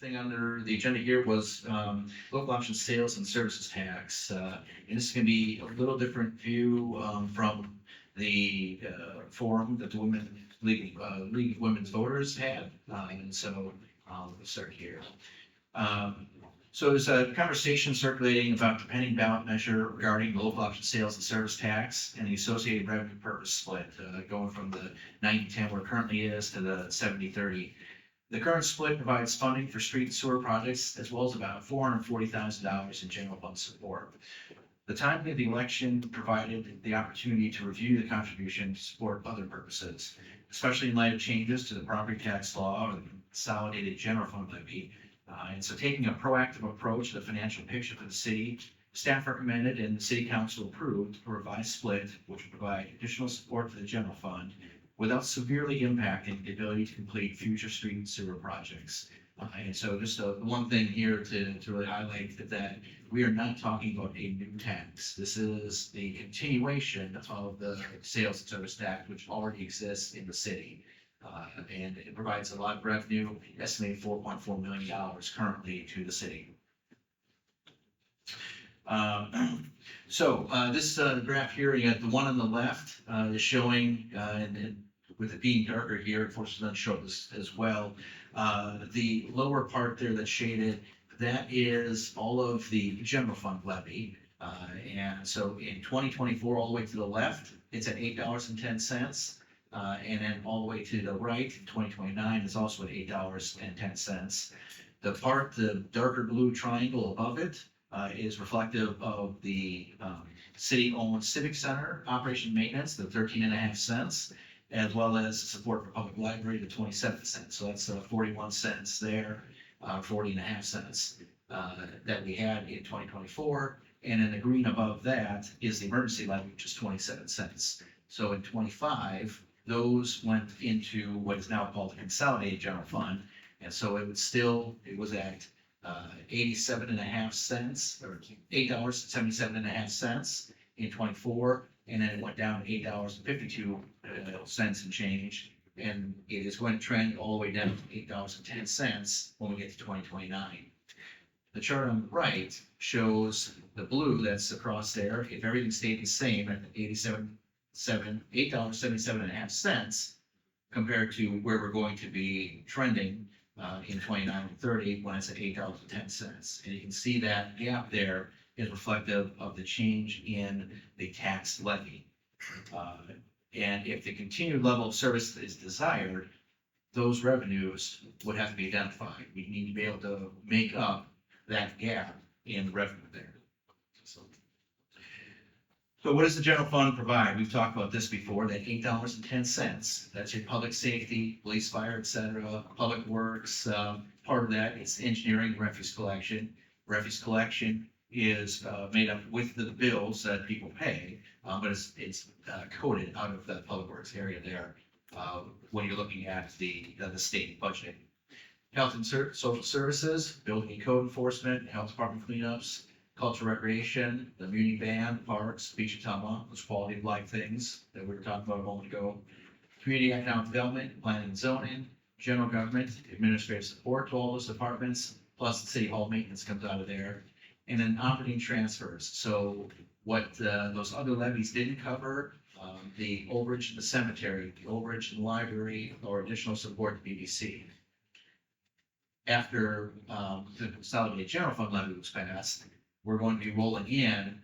thing under the agenda here was local option sales and services tax. And this is going to be a little different view from the forum that the League of Women's Voters had. And so we'll start here. So there's a conversation circulating about the pending ballot measure regarding the local option sales and service tax and the associated revenue purpose split, going from the 90-10 where it currently is to the 70-30. The current split provides funding for street and sewer projects, as well as about $440,000 in general fund support. The timing of the election provided the opportunity to review the contribution to support other purposes, especially in light of changes to the property tax law or the consolidated general fund levy. And so taking a proactive approach to the financial picture for the city, staff recommended and the city council approved a revised split, which would provide additional support for the general fund without severely impacting the ability to complete future street and sewer projects. And so just one thing here to really highlight that we are not talking about a new tax. This is the continuation of the sales and service tax, which already exists in the city. And it provides a lot of revenue, estimated $4.4 million currently to the city. So this graph here, you got the one on the left is showing, and with it being darker here, unfortunately doesn't show this as well. The lower part there that's shaded, that is all of the general fund levy. And so in 2024, all the way to the left, it's at $8.10. And then all the way to the right, 2029 is also at $8.10. The darker blue triangle above it is reflective of the city-owned civic center operation maintenance, the 13.5 cents, as well as support for public library, the 27 cents. So that's 41 cents there, 40.5 cents that we had in 2024. And then the green above that is the emergency levy, which is 27 cents. So in 25, those went into what is now called the consolidated general fund. And so it was at 87.5 cents or $8.77.5 in 24. And then it went down to $8.52 and change. And it is going to trend all the way down to $8.10 when we get to 2029. The chart on the right shows the blue that's across there. If everything stayed the same at $8.77.5 compared to where we're going to be trending in 29 and 30 when it's at $8.10. And you can see that gap there is reflective of the change in the tax levy. And if the continued level of service is desired, those revenues would have to be identified. We need to be able to make up that gap in revenue there. So what does the general fund provide? We've talked about this before, that $8.10. That's your public safety, police, fire, et cetera, public works. Part of that is engineering, refuse collection. Refuse collection is made up with the bills that people pay, but it's coded out of the public works area there when you're looking at the state budget. Health and social services, building and code enforcement, health department cleanups, cultural recreation, the muni band, parks, beach and Tama, those quality of life things that we were talking about a moment ago. Community economic development, planning and zoning, general government, administrative support to all those departments, plus the city hall maintenance comes out of there. And then operating transfers. So what those other levies didn't cover, the overage in the cemetery, the overage in the library, or additional support to BBC. After the consolidated general fund levy was passed, we're going to be rolling in.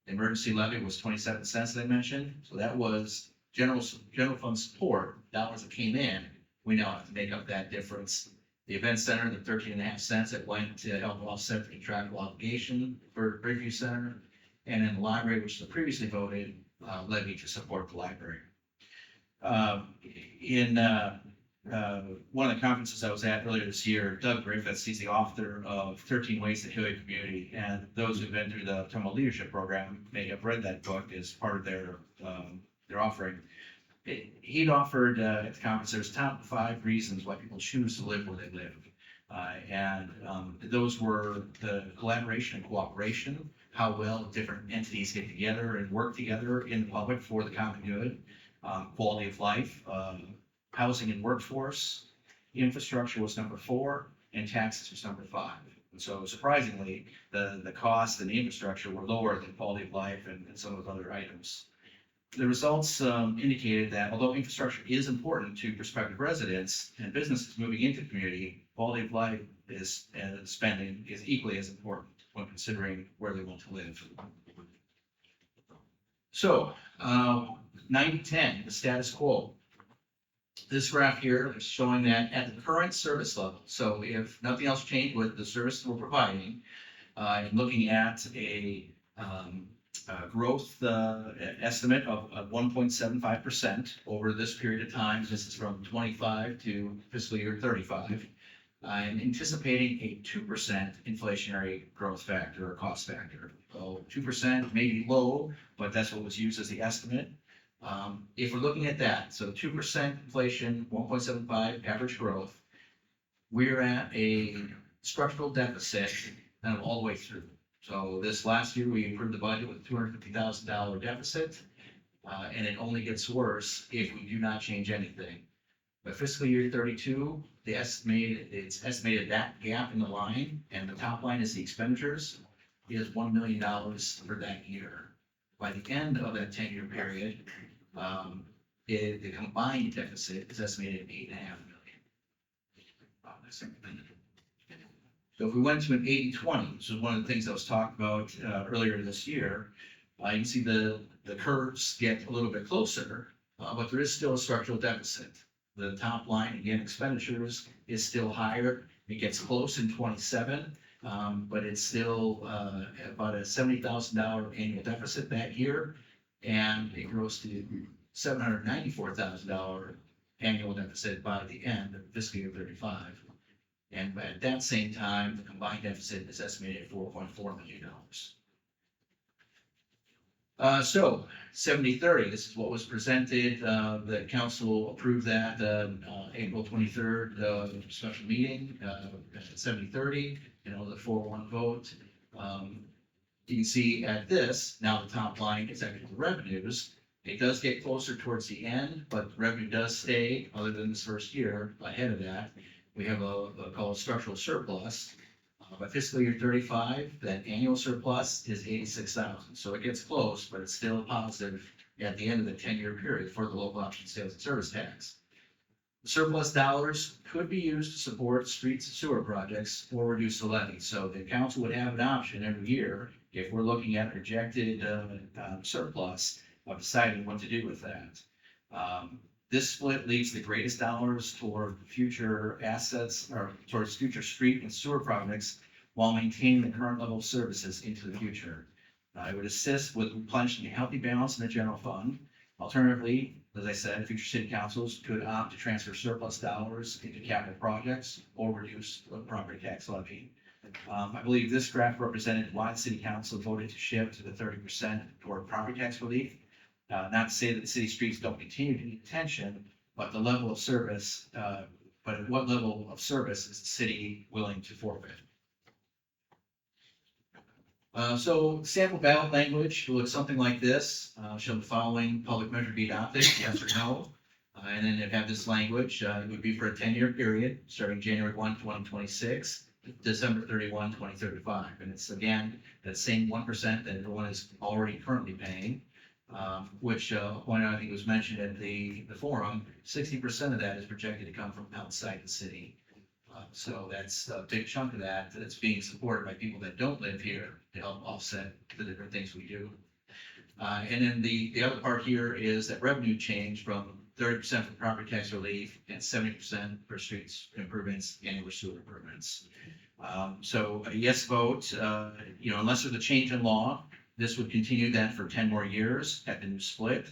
The emergency levy was 27 cents, as I mentioned. So that was general fund support, dollars that came in. We now have to make up that difference. The event center, the 13.5 cents that went to help offset the contractual obligation for Bridgeview Center. And then the library, which is the previously voted levy to support the library. In one of the conferences I was at earlier this year, Doug Griffiths, he's the author of 13 Ways to Heal Your Community. And those who've been through the Toma Leadership Program may have read that book as part of their offering. He'd offered at the conference, there's top 5 reasons why people choose to live where they live. And those were the collaboration and cooperation, how well different entities get together and work together in the public for the common good, quality of life, housing and workforce, infrastructure was number 4, and taxes was number 5. And so surprisingly, the cost and the infrastructure were lower than quality of life and some of those other items. The results indicated that although infrastructure is important to prospective residents and businesses moving into the community, quality of life is spending is equally as important when considering where they want to live. So, 90-10, the status quo. This graph here is showing that at the current service level, so if nothing else changed with the service we're providing, and looking at a growth estimate of 1.75% over this period of time. This is from 25 to fiscal year 35. I'm anticipating a 2% inflationary growth factor or cost factor. So 2% may be low, but that's what was used as the estimate. If we're looking at that, so 2% inflation, 1.75 average growth, we're at a structural deficit kind of all the way through. So this last year, we improved the budget with a $250,000 deficit, and it only gets worse if we do not change anything. By fiscal year 32, it's estimated that gap in the line, and the top line is the expenditures, is $1 million for that year. By the end of that 10-year period, the combined deficit is estimated at $8.5 million. So if we went to an 80-20, which is one of the things that was talked about earlier this year, you can see the curves get a little bit closer, but there is still a structural deficit. The top line, again, expenditures is still higher. It gets close in 27, but it's still about a $70,000 annual deficit that year, and it grows to $794,000 annual deficit by the end of fiscal year 35. And at that same time, the combined deficit is estimated at $4.4 million. So 70-30, this is what was presented. The council approved that April 23rd special meeting at 70-30, the 4-1 vote. You can see at this, now the top line is actually the revenues. It does get closer towards the end, but revenue does stay, other than this first year, ahead of that. We have called structural surplus. By fiscal year 35, that annual surplus is 86,000. So it gets close, but it's still positive at the end of the 10-year period for the local option sales and service tax. The surplus dollars could be used to support streets and sewer projects or reduce the levy. So the council would have an option every year, if we're looking at projected surplus, of deciding what to do with that. This split leaves the greatest dollars toward future assets or towards future street and sewer projects while maintaining the current level of services into the future. It would assist with replenishing a healthy balance in the general fund. Alternatively, as I said, future city councils could opt to transfer surplus dollars into capital projects or reduce the property tax levy. I believe this graph represented why the city council voted to shift to the 30% toward property tax relief. Not to say that the city streets don't continue to need attention, but the level of service, but at what level of service is the city willing to forfeit? So sample ballot language looks something like this. Shall the following public measure be adopted, yes or no? And then it'd have this language. It would be for a 10-year period, starting January 1, 2026, to December 31, 2035. And it's, again, that same 1% that everyone is already currently paying. Which point out, I think it was mentioned at the forum, 60% of that is projected to come from outside the city. So that's a big chunk of that that's being supported by people that don't live here to help offset the different things we do. And then the other part here is that revenue change from 30% for property tax relief and 70% for streets improvements and sewer improvements. So a yes vote, unless there's a change in law, this would continue then for 10 more years at the new split.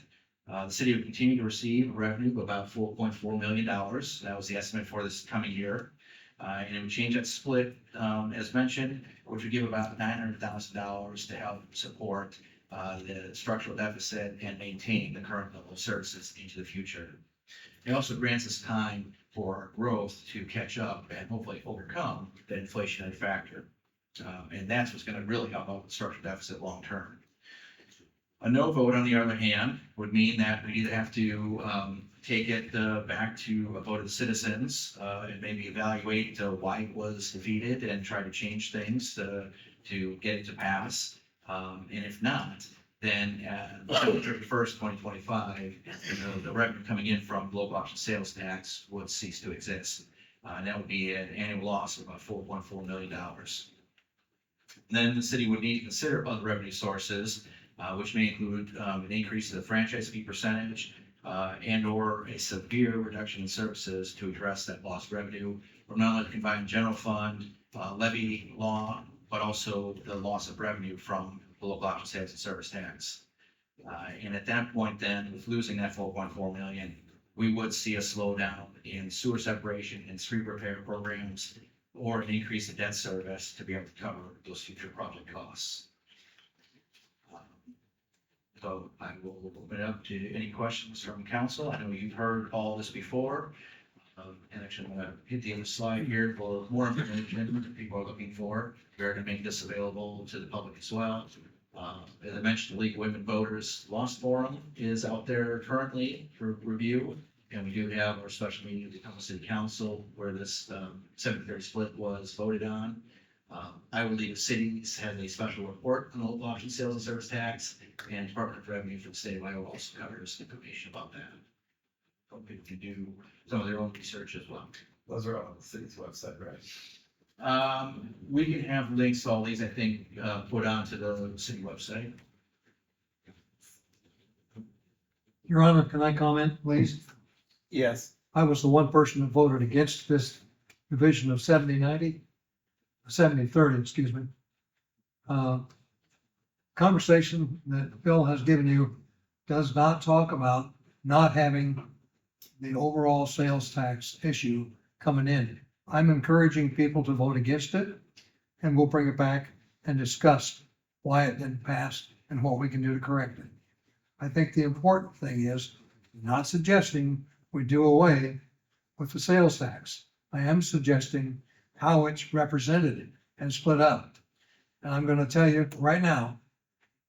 The city would continue to receive revenue of about $4.4 million. That was the estimate for this coming year. And it would change that split, as mentioned, which would give about $900,000 to help support the structural deficit and maintain the current level of services into the future. It also grants us time for growth to catch up and hopefully overcome the inflationary factor. And that's what's going to really help out with the structural deficit long term. A no vote, on the other hand, would mean that we either have to take it back to a vote of the citizens and maybe evaluate why it was defeated and try to change things to get it to pass. And if not, then December 31st, 2025, the revenue coming in from local option sales tax would cease to exist. And that would be an annual loss of about $4.4 million. Then the city would need to consider other revenue sources, which may include an increase in the franchise fee percentage and or a severe reduction in services to address that lost revenue from not only the combined general fund levy law, but also the loss of revenue from the local option sales and service tax. And at that point, then, with losing that 4.4 million, we would see a slowdown in sewer separation and street repair programs, or an increase in debt service to be able to cover those future project costs. So I will open it up to any questions from council. I know you've heard all this before. And actually, I'm gonna hit the other slide here for more information that people are looking for. We're gonna make this available to the public as well. As I mentioned, the League of Women Voters Lost Forum is out there currently for review. And we do have our special meeting at the Tacoma City Council where this 70-30 split was voted on. Iowa League of Cities has a special report on the local option sales and service tax, and Department of Revenue for the state of Iowa also covers information about that. Hope people can do some of their own research as well. Those are on the city's website, right? We can have links to all these, I think, put onto the city website. Your Honor, can I comment, please? Yes. I was the one person that voted against this division of 70-90, 70-30, excuse me. Conversation that Bill has given you does not talk about not having the overall sales tax issue coming in. I'm encouraging people to vote against it, and we'll bring it back and discuss why it didn't pass and what we can do to correct it. I think the important thing is not suggesting we do away with the sales tax. I am suggesting how it's represented and split up. And I'm going to tell you right now,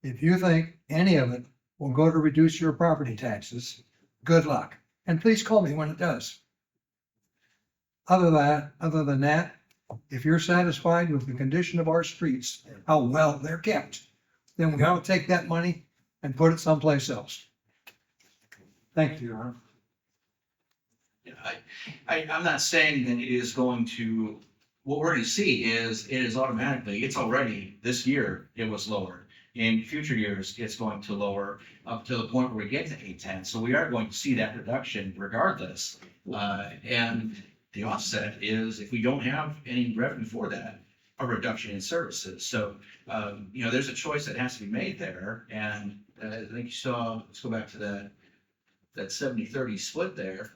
if you think any of it will go to reduce your property taxes, good luck. And please call me when it does. Other than that, if you're satisfied with the condition of our streets, how well they're kept, then we ought to take that money and put it someplace else. Thank you, Your Honor. Yeah, I'm not saying that it is going to, what we're going to see is it is automatically, it's already, this year, it was lower. In future years, it's going to lower up to the point where we get to 810. So we are going to see that reduction regardless. And the offset is if we don't have any revenue for that, a reduction in services. So, there's a choice that has to be made there. And I think you saw, let's go back to that 70-30 split there,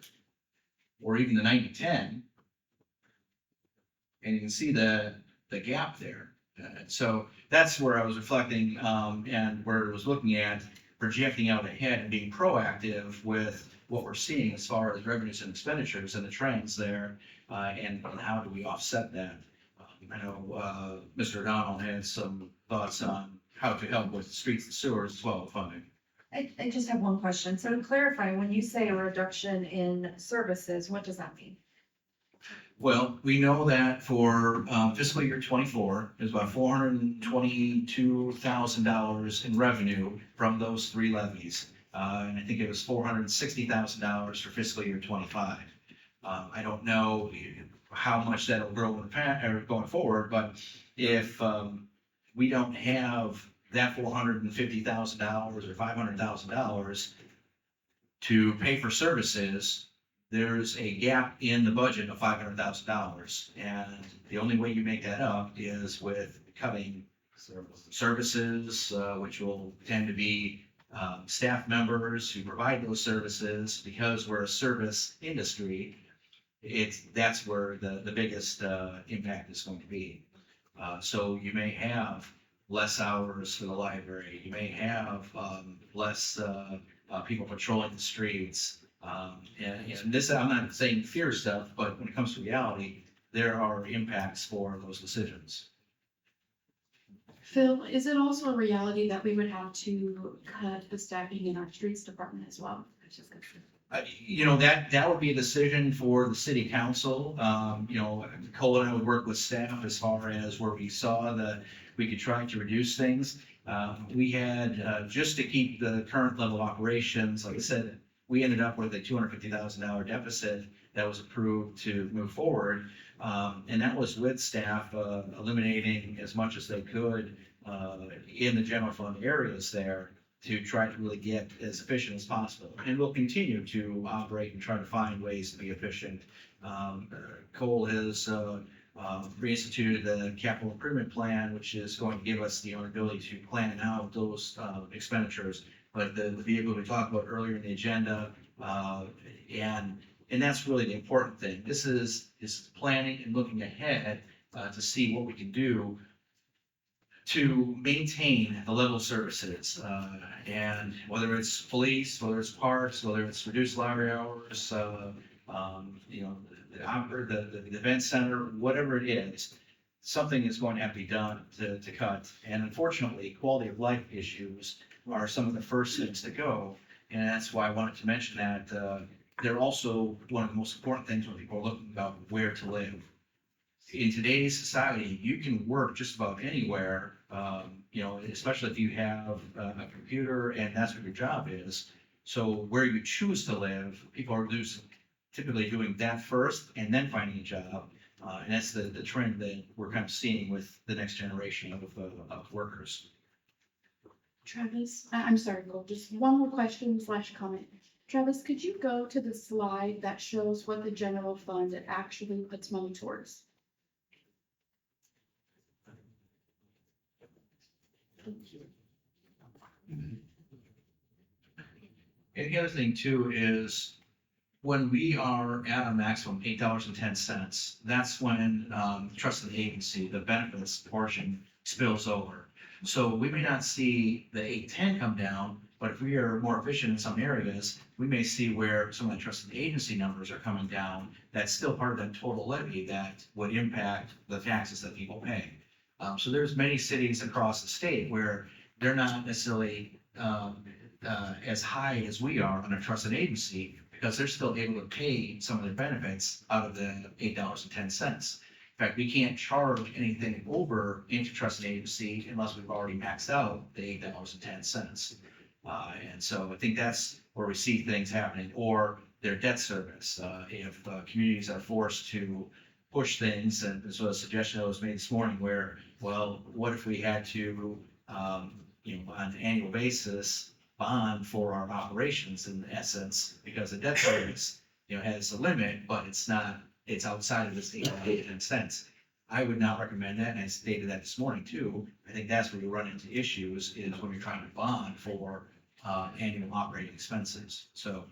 or even the 90-10. And you can see the gap there. So that's where I was reflecting and where I was looking at projecting out ahead and being proactive with what we're seeing as far as revenues and expenditures and the trends there, and how do we offset that. I know Mr. O'Donnell had some thoughts on how to help with streets and sewers as well, funding. I just have one question. So to clarify, when you say a reduction in services, what does that mean? Well, we know that for fiscal year 24, there's about $422,000 in revenue from those three levies. And I think it was $460,000 for fiscal year 25. I don't know how much that'll grow in the past or going forward, but if we don't have that $450,000 or $500,000 to pay for services, there's a gap in the budget of $500,000. And the only way you make that up is with cutting services, which will tend to be staff members who provide those services. Because we're a service industry, that's where the biggest impact is going to be. So you may have less hours for the library. You may have less people patrolling the streets. And this, I'm not saying fear stuff, but when it comes to reality, there are impacts for those decisions. Phil, is it also a reality that we would have to cut the staffing in our streets department as well? That would be a decision for the city council. Cole and I would work with staff as far as where we saw we could try to reduce things. We had, just to keep the current level of operations, like I said, we ended up with a $250,000 deficit that was approved to move forward. And that was with staff eliminating as much as they could in the general fund areas there to try to really get as efficient as possible. And we'll continue to operate and try to find ways to be efficient. Cole has reinstituted the capital improvement plan, which is going to give us the ability to plan out those expenditures. But the vehicle we talked about earlier in the agenda, and that's really the important thing. This is planning and looking ahead to see what we can do to maintain the level of services, and whether it's police, whether it's parks, whether it's reduced library hours, the event center, whatever it is, something is going to have to be done to cut. And unfortunately, quality of life issues are some of the first things to go. And that's why I wanted to mention that they're also one of the most important things when people are looking about where to live. In today's society, you can work just about anywhere, especially if you have a computer and that's what your job is. So where you choose to live, people are typically doing that first and then finding a job. And that's the trend that we're kind of seeing with the next generation of workers. Travis, I'm sorry, Cole, just one more question / comment. Travis, could you go to the slide that shows what the general fund actually puts money towards? And the other thing too is when we are at a maximum $8.10, that's when trusted agency, the benefits portion spills over. So we may not see the 810 come down, but if we are more efficient in some areas, we may see where some of the trusted agency numbers are coming down. That's still part of that total levy that would impact the taxes that people pay. So there's many cities across the state where they're not necessarily as high as we are on a trusted agency because they're still able to pay some of their benefits out of the $8.10. In fact, we can't charge anything over into trusted agency unless we've already maxed out the $8.10. And so I think that's where we see things happening, or their debt service. If communities are forced to push things, and so a suggestion that was made this morning where, well, what if we had to, on an annual basis, bond for our operations in essence, because the debt service, has a limit, but it's outside of this $8.10. I would not recommend that, and I stated that this morning too. I think that's where you run into issues is when you're trying to bond for annual operating expenses. So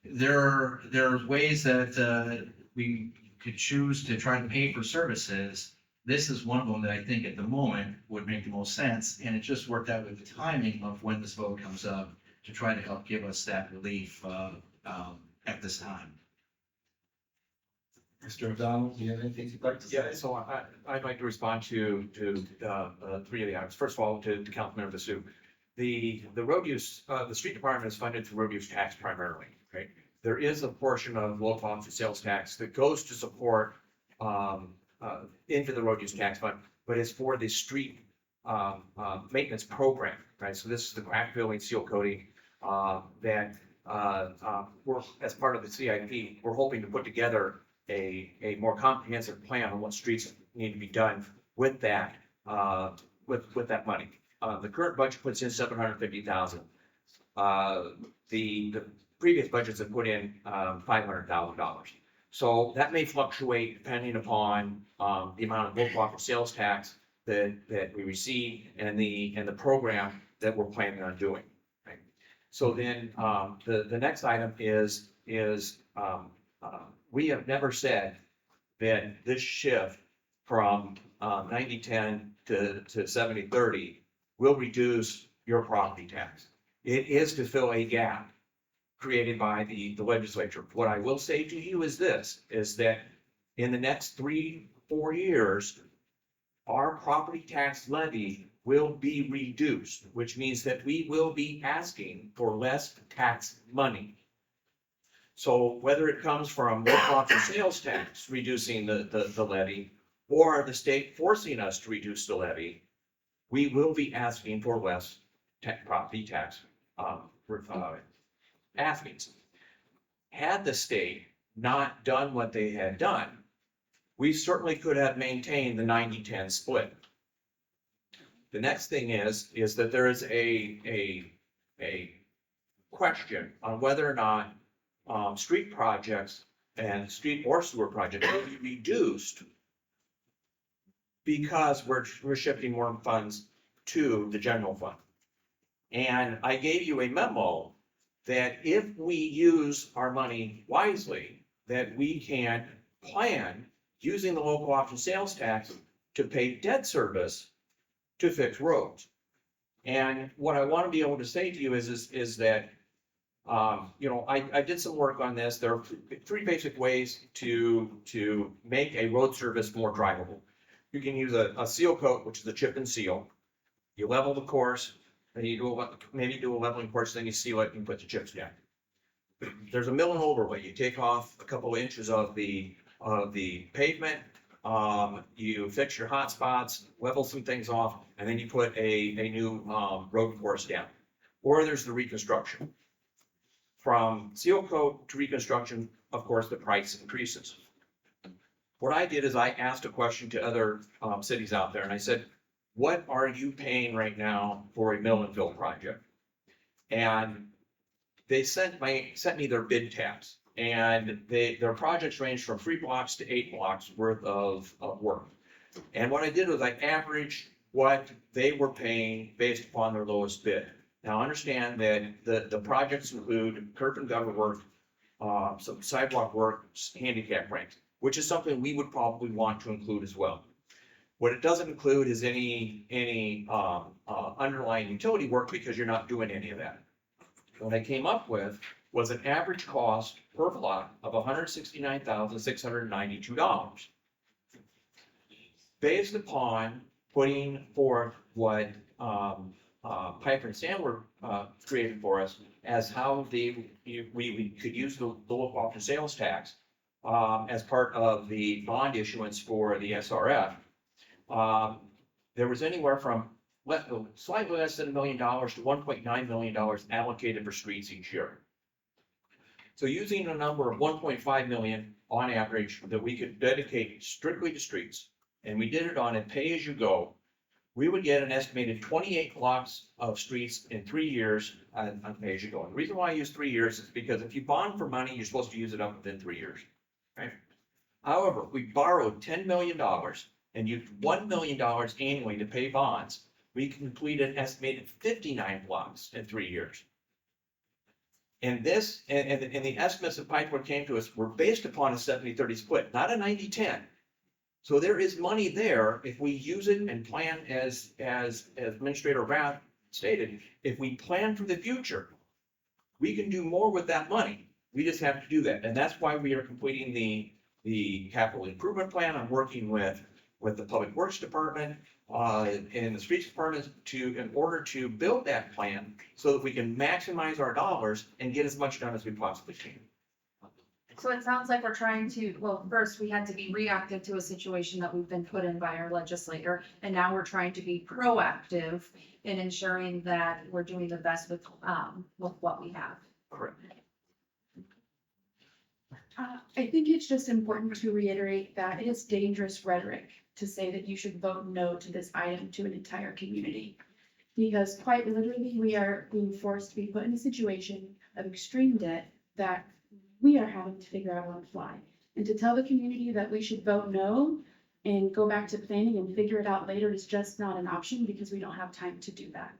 there are ways that we could choose to try to pay for services. This is one of them that I think at the moment would make the most sense, and it just worked out with the timing of when this vote comes up to try to help give us that relief at this time. Mr. O'Donnell, do you have anything you'd like to say? Yeah, so I'd like to respond to three of the items. First of all, to Councilmember Basu. The road use, the street department is funded through road use tax primarily, right? There is a portion of local option sales tax that goes to support into the road use tax fund, but it's for the street maintenance program, right? So this is the crack filling, seal coating that we're, as part of the CIP, we're hoping to put together a more comprehensive plan on what streets need to be done with that with that money. The current budget puts in $750,000. The previous budgets have put in $500,000. So that may fluctuate depending upon the amount of local option sales tax that we receive and the program that we're planning on doing. Right? So then the next item is we have never said that this shift from 90-10 to 70-30 will reduce your property tax. It is to fill a gap created by the legislature. What I will say to you is this, is that in the next 3-4 years, our property tax levy will be reduced, which means that we will be asking for less tax money. So whether it comes from local option sales tax reducing the levy, or the state forcing us to reduce the levy, we will be asking for less property tax, askings. Had the state not done what they had done, we certainly could have maintained the 90-10 split. The next thing is that there is a question on whether or not street projects and street or sewer projects will be reduced because we're shifting more funds to the general fund. And I gave you a memo that if we use our money wisely, that we can plan using the local option sales tax to pay debt service to fix roads. And what I want to be able to say to you is that, you know, I did some work on this. There are three basic ways to make a road surface more drivable. You can use a seal coat, which is a chip and seal. You level the course, then you maybe do a leveling course, then you seal it and put the chips down. There's a mill and overlay. You take off a couple of inches of the pavement, you fix your hot spots, level some things off, and then you put a new road course down. Or there's the reconstruction. From seal coat to reconstruction, of course, the price increases. What I did is I asked a question to other cities out there, and I said, what are you paying right now for a mill and fill project? And they sent me their bid tabs, and their projects range from 3 blocks to 8 blocks worth of work. And what I did was I averaged what they were paying based upon their lowest bid. Now understand that the projects include curb and gutter work, some sidewalk work, handicap ramps, which is something we would probably want to include as well. What it doesn't include is any underlying utility work, because you're not doing any of that. What I came up with was an average cost per block of $169,692. Based upon putting forth what Piper and Sandler created for us as how we could use the local option sales tax as part of the bond issuance for the SRF. There was anywhere from slightly less than $1 million to $1.9 million allocated for streets each year. So using a number of 1.5 million on average that we could dedicate strictly to streets, and we did it on a pay-as-you-go, we would get an estimated 28 blocks of streets in 3 years on pay-as-you-go. And the reason why I use 3 years is because if you bond for money, you're supposed to use it up within 3 years. Right? However, we borrowed $10 million and used $1 million annually to pay bonds. We completed an estimated 59 blocks in 3 years. And this, and the estimates that Pipewood came to us were based upon a 70-30 split, not a 90-10. So there is money there if we use it and plan as Administrator Rath stated. If we plan for the future, we can do more with that money. We just have to do that. And that's why we are completing the capital improvement plan. I'm working with the Public Works Department and the Streets Department in order to build that plan so that we can maximize our dollars and get as much done as we possibly can. So it sounds like we're trying to, well, first we had to be reactive to a situation that we've been put in by our legislator. And now we're trying to be proactive in ensuring that we're doing the best with what we have. Correct. I think it's just important to reiterate that it is dangerous rhetoric to say that you should vote no to this item to an entire community. Because quite literally, we are being forced to be put in a situation of extreme debt that we are having to figure out on the fly. And to tell the community that we should vote no and go back to planning and figure it out later is just not an option because we don't have time to do that.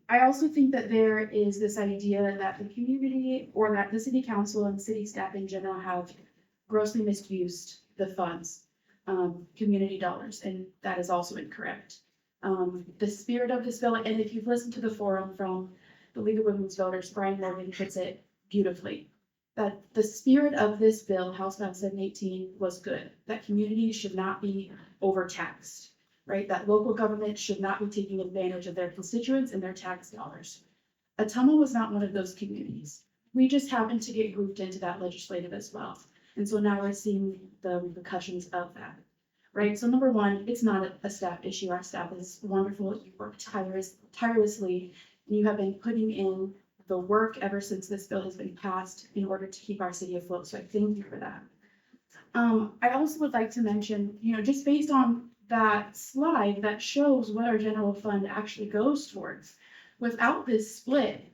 I also think that there is this idea that the community or that the city council and city staff in general have grossly misused the funds, community dollars, and that is also incorrect. The spirit of this bill, and if you've listened to the forum from the League of Women's Voters, Brian Morgan puts it beautifully, that the spirit of this bill, House Bill 718, was good, that communities should not be overtaxed, right? That local government should not be taking advantage of their constituents and their tax dollars. Ottumwa was not one of those communities. We just happened to get grouped into that legislative as well. And so now we're seeing the repercussions of that, right? So number one, it's not a staff issue. Our staff is wonderful. You work tirelessly, and you have been putting in the work ever since this bill has been passed in order to keep our city afloat. So I thank you for that. I also would like to mention, just based on that slide that shows what our general fund actually goes towards, without this split,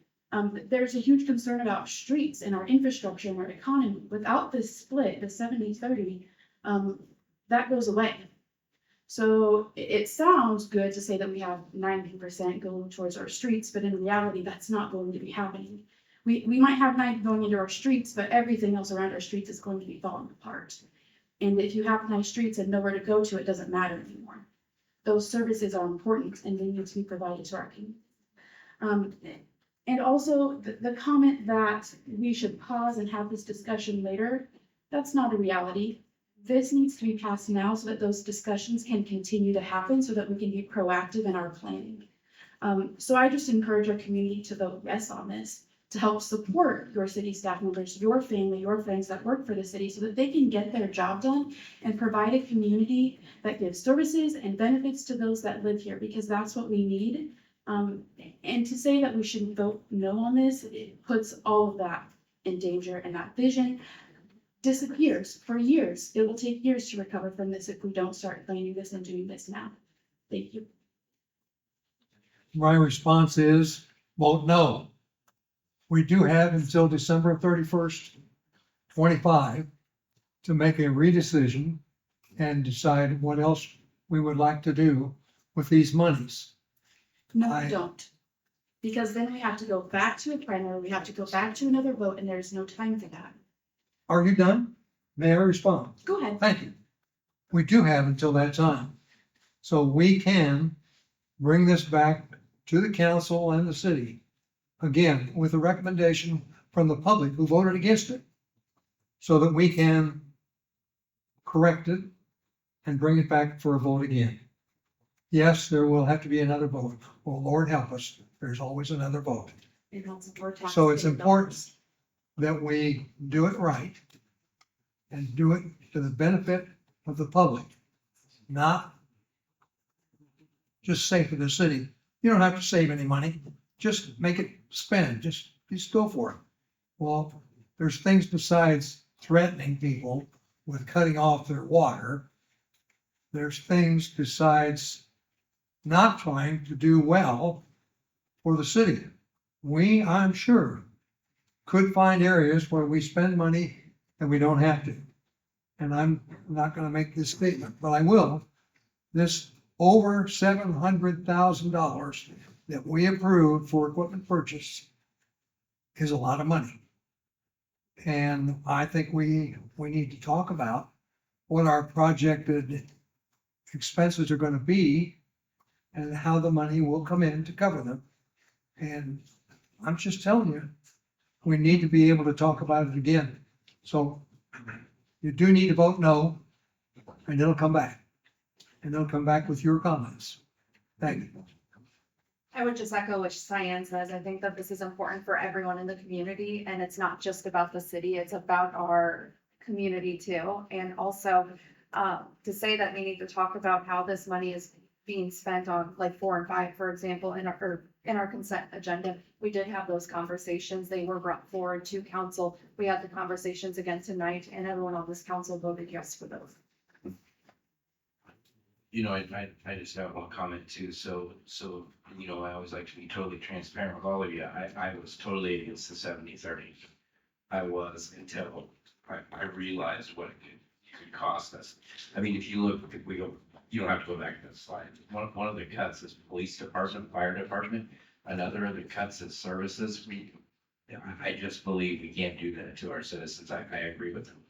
there's a huge concern about streets and our infrastructure and our economy. Without this split, the 70-30, that goes away. So it sounds good to say that we have 90% going towards our streets, but in reality, that's not going to be happening. We might have 90 going into our streets, but everything else around our streets is going to be falling apart. And if you have nice streets and nowhere to go to, it doesn't matter anymore. Those services are important and they need to be provided to our community. And also the comment that we should pause and have this discussion later, that's not a reality. This needs to be passed now so that those discussions can continue to happen so that we can be proactive in our planning. So I just encourage our community to vote yes on this, to help support your city staff members, your family, your friends that work for the city so that they can get their job done and provide a community that gives services and benefits to those that live here, because that's what we need. And to say that we should vote no on this, it puts all of that in danger, and that vision disappears for years. It will take years to recover from this if we don't start planning this and doing this now. Thank you. My response is vote no. We do have until December 31st, 25 to make a redecision and decide what else we would like to do with these monies. No, I- we don't. Because then we have to go back to a primary, we have to go back to another vote, and there's no time for that. Are you done? May I respond? Go ahead. Thank you. We do have until that time. So we can bring this back to the council and the city, again, with a recommendation from the public who voted against it, so that we can correct it and bring it back for a vote again. Yes, there will have to be another vote. Well, Lord help us, there's always another vote. And that's more tax So it's paid important dollars. that we do it right and do it to the benefit of the public, not just say for the city, you don't have to save any money, just make it spend, just go for it. Well, there's things besides threatening people with cutting off their water. There's things besides not trying to do well for the city. We, I'm sure, could find areas where we spend money and we don't have to. And I'm not gonna make this statement, but I will. This over $700,000 that we approved for equipment purchase is a lot of money. And I think we need to talk about what our projected expenses are gonna be and how the money will come in to cover them. And I'm just telling you, we need to be able to talk about it again. So you do need to vote no, and it'll come back. And it'll come back with your comments. Thank you. I would just echo what Cyan says. I think that this is important for everyone in the community, and it's not just about the city, it's about our community too. And also, to say that we need to talk about how this money is being spent on like 4 and 5, for example, in our consent agenda. We did have those conversations. They were brought forward to council. We had the conversations again tonight, and everyone on this council voted yes for those. I just have one comment too. So, I always like to be totally transparent with all of you. I was totally against the 70-30. I was until I realized what it could cost us. I mean, if you look, if we go, you don't have to go back to the slide. One of the cuts is police department, fire department. Another of the cuts is services. I just believe we can't do that to our citizens. I agree with them.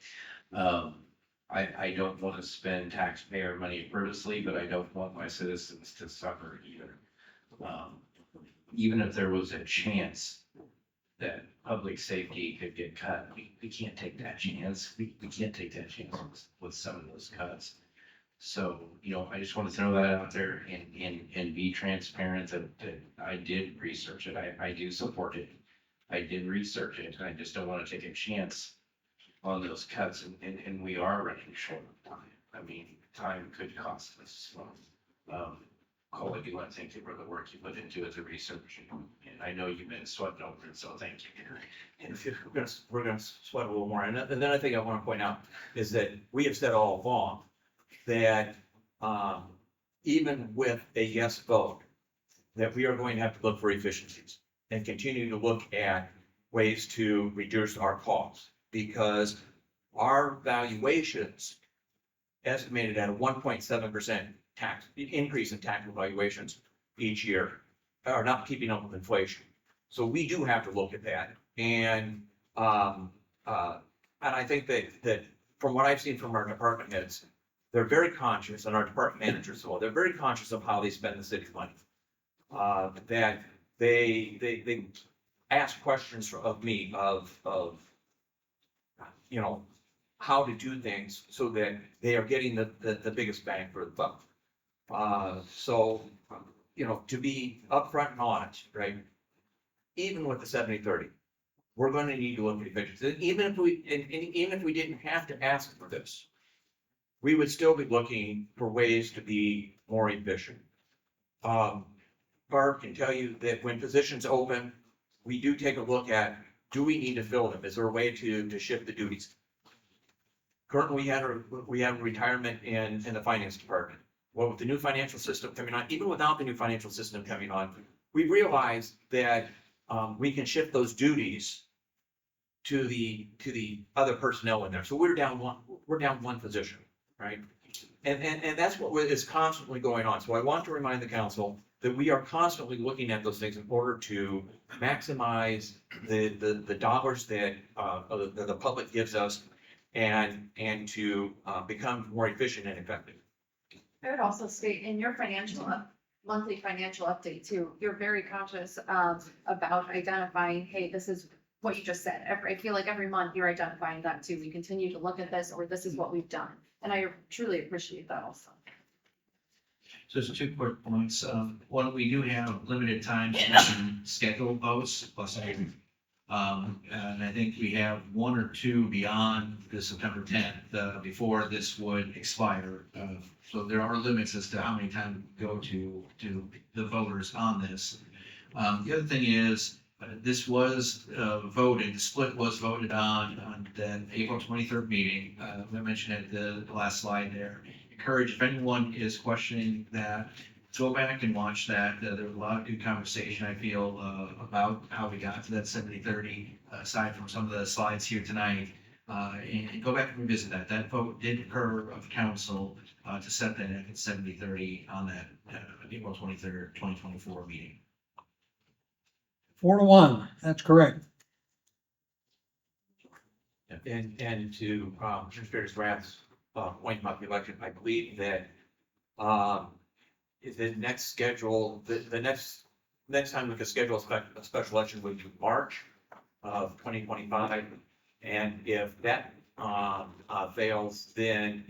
I don't want to spend taxpayer money purposely, but I don't want my citizens to suffer either. Even if there was a chance that public safety could get cut, we can't take that chance. We can't take that chance with some of those cuts. So, you know, I just want to throw that out there and be transparent that I did research it. I do support it. I did research it. I just don't want to take a chance on those cuts and we are running short of time. I mean, time could cost us. Cole, I do want to thank you for the work you put into it, the research. And I know you've been sweating over it, so thank you. And if we're gonna sweat a little more, and then I think I wanna point out is that we have said all along that, even with a yes vote, that we are going to have to look for efficiencies and continue to look at ways to reduce our costs, because our valuations estimated at a 1.7% tax, increase in tax valuations each year are not keeping up with inflation. So we do have to look at that. And I think that from what I've seen from our department heads, they're very conscious, and our department managers as well, they're very conscious of how they spend the city's money. That they ask questions of me of, you know, how to do things so that they are getting the biggest bang for the buck. So, you know, to be upfront and honest, right? Even with the 70-30, we're gonna need to look at efficiency. Even if we didn't have to ask for this, we would still be looking for ways to be more efficient. Barb can tell you that when positions open, we do take a look at, do we need to fill them? Is there a way to shift the duties? Currently, we have retirement in the finance department. Well, with the new financial system coming on, even without the new financial system coming on, we realized that we can shift those duties to the other personnel in there. So we're down one position, right? And that's what is constantly going on. So I want to remind the council that we are constantly looking at those things in order to maximize the dollars that the public gives us and to become more efficient and effective. I would also state in your monthly financial update too, you're very conscious about identifying, hey, this is what you just said. I feel like every month you're identifying that too. We continue to look at this, or this is what we've done. And I truly appreciate that also. So there's 2 quick points. One, we do have limited time to schedule votes, plus and I think we have 1 or 2 beyond the September 10th, before this would expire. So there are limits as to how many times we go to the voters on this. The other thing is, this was voted, the split was voted on the April 23rd meeting. I mentioned at the last slide there. Encourage, if anyone is questioning that, go back and watch that. There was a lot of good conversation, I feel, about how we got to that 70-30, aside from some of the slides here tonight. And go back and revisit that. That vote did occur of council to set that at 70-30 on that April 23rd, 2024 meeting. 4-1, that's correct. And to Mr. Rath's point about the election, I believe that the next schedule, the next time we could schedule a special election would be March of 2025. And if that fails, then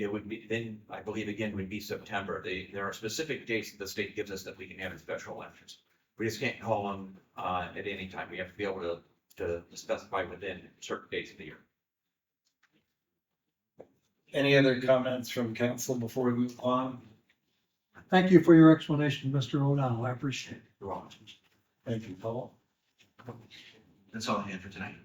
I believe again would be September. There are specific dates that the state gives us that we can have in special elections. We just can't call them at any time. We have to be able to specify within certain dates of the year. Any other comments from council before we move on? Thank you for your explanation, Mr. O'Donnell. I appreciate it. You're welcome. Thank you, Paul. That's all I had for tonight.